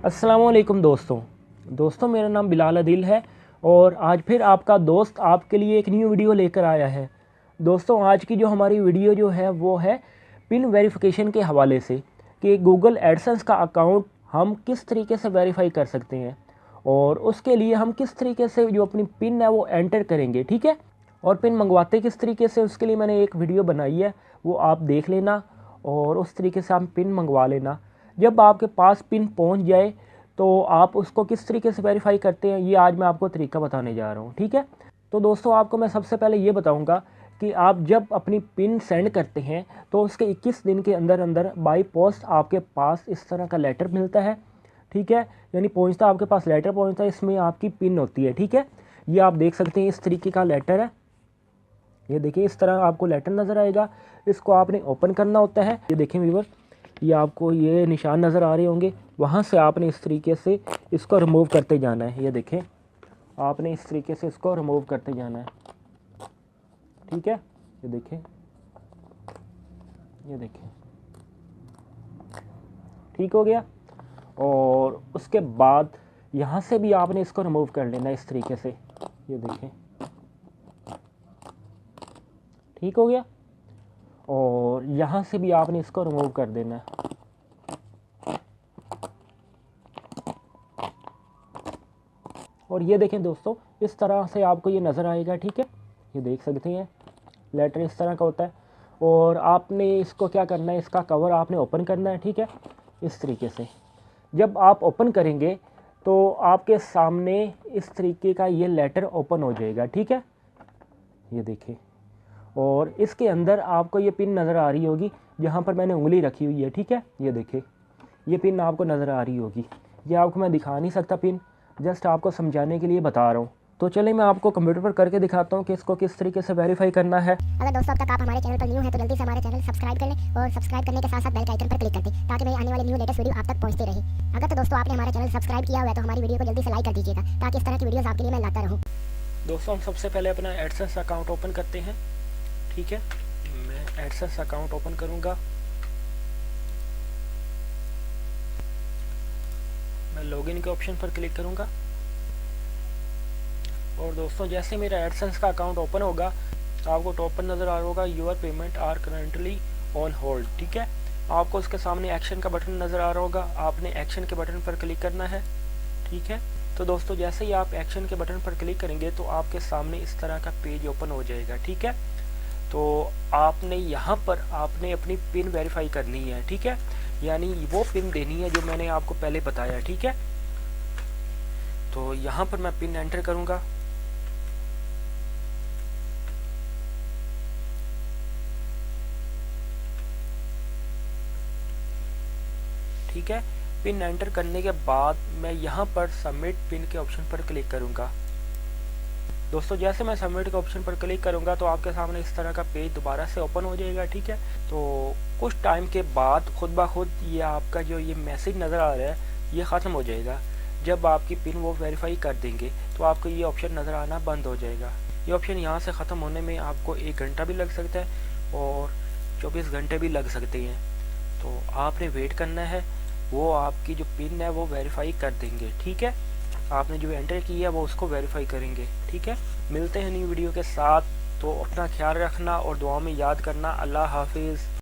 अस्सलामुअलैकुम दोस्तों मेरा नाम बिलाल अदिल है और आज फिर आपका दोस्त आपके लिए एक न्यू वीडियो लेकर आया है। दोस्तों आज की जो हमारी वीडियो जो है वो है पिन वेरिफिकेशन के हवाले से कि गूगल एडसेंस का अकाउंट हम किस तरीके से वेरीफाई कर सकते हैं और उसके लिए हम किस तरीके से जो अपनी पिन है वो एंटर करेंगे, ठीक है। और पिन मंगवाते किस तरीके से उसके लिए मैंने एक वीडियो बनाई है, वो आप देख लेना और उस तरीके से आप पिन मंगवा लेना। जब आपके पास पिन पहुंच जाए तो आप उसको किस तरीके से वेरीफाई करते हैं ये आज मैं आपको तरीका बताने जा रहा हूं, ठीक है। तो दोस्तों आपको मैं सबसे पहले ये बताऊंगा कि आप जब अपनी पिन सेंड करते हैं तो उसके 21 दिन के अंदर अंदर बाई पोस्ट आपके पास इस तरह का लेटर मिलता है, ठीक है। यानी पहुंचता आपके पास लेटर पहुंचता है, इसमें आपकी पिन होती है, ठीक है। ये आप देख सकते हैं इस तरीके का लेटर है। ये देखिए इस तरह आपको लेटर नज़र आएगा, इसको आपने ओपन करना होता है। ये देखें व्यूअर, ये आपको ये निशान नज़र आ रहे होंगे, वहाँ से आपने इस तरीके से इसको रिमूव करते जाना है। ये देखें आपने इस तरीके से इसको रिमूव करते जाना है, ठीक है। ये देखें, ये देखें, ठीक हो गया। और उसके बाद यहाँ से भी आपने इसको रिमूव कर लेना इस तरीके से। ये देखें, ठीक हो गया। और यहाँ से भी आपने इसको रिमूव कर देना है। और ये देखें दोस्तों इस तरह से आपको ये नज़र आएगा, ठीक है। ये देख सकते हैं लेटर इस तरह का होता है और आपने इसको क्या करना है, इसका कवर आपने ओपन करना है, ठीक है। इस तरीके से जब आप ओपन करेंगे तो आपके सामने इस तरीके का ये लेटर ओपन हो जाएगा, ठीक है। ये देखिए और इसके अंदर आपको ये पिन नज़र आ रही होगी जहाँ पर मैंने उंगली रखी हुई है, ठीक है। ये देखिए ये पिन आपको नज़र आ रही होगी। ये आपको मैं दिखा नहीं सकता पिन, जस्ट आपको समझाने के लिए बता रहा हूँ। तो चलिए मैं आपको कंप्यूटर पर करके दिखाता हूँ कि इसको किस तरीके से वेरीफाई करना है। अगर दोस्तों अब तक आप हमारे चैनल पर न्यू हैं तो जल्दी से हमारे चैनल सब्सक्राइब कर लें और सब्सक्राइब करने के साथ साथ बेल के आइकन पर क्लिक कर दें ताकि मेरी आने वाली न्यू लेटेस्ट वीडियो आप तक पहुंचती रहे। अगर तो दोस्तों आपने हमारा चैनल सब्सक्राइब किया हुआ है तो हमारी वीडियो को जल्दी से लाइक कर दीजिएगा ताकि इस तरह की वीडियोस आपके लिए मैं लाता रहूं। दोस्तों हम सबसे पहले अपना एडसेंस अकाउंट ओपन करते हैं, ठीक है। मैं एडसेंस अकाउंट ओपन करूँगा, मैं लॉगिन के ऑप्शन पर क्लिक करूँगा। और दोस्तों जैसे मेरा एडसेंस का अकाउंट ओपन होगा तो आपको टॉप पर नज़र आ रहा होगा your payment are currently on hold, ठीक है। आपको उसके सामने एक्शन का बटन नज़र आ रहा होगा, आपने एक्शन के बटन पर क्लिक करना है, ठीक है। तो दोस्तों जैसे ही आप एक्शन के बटन पर क्लिक करेंगे तो आपके सामने इस तरह का पेज ओपन हो जाएगा, ठीक है। तो आपने यहाँ पर आपने अपनी पिन वेरीफाई करनी है, ठीक है। यानी वो पिन देनी है जो मैंने आपको पहले बताया, ठीक है। तो यहाँ पर मैं पिन एंटर करूँगा। ठीक है, पिन एंटर करने के बाद मैं यहाँ पर सबमिट पिन के ऑप्शन पर क्लिक करूँगा। दोस्तों जैसे मैं सबमिट के ऑप्शन पर क्लिक करूँगा तो आपके सामने इस तरह का पेज दोबारा से ओपन हो जाएगा, ठीक है। तो कुछ टाइम के बाद खुद ब खुद ये आपका जो ये मैसेज नज़र आ रहा है ये ख़त्म हो जाएगा। जब आपकी पिन वो वेरीफाई कर देंगे तो आपको ये ऑप्शन नज़र आना बंद हो जाएगा। ये ऑप्शन यहाँ से ख़त्म होने में आपको 1 घंटा भी लग सकता है और 24 घंटे भी लग सकते हैं। तो आपने वेट करना है, वो आपकी जो पिन है वो वेरीफाई कर देंगे, ठीक है। आपने जो एंटर की है वो उसको वेरीफाई करेंगे, ठीक है। मिलते हैं न्यू वीडियो के साथ, तो अपना ख्याल रखना और दुआ में याद करना। अल्लाह हाफिज़।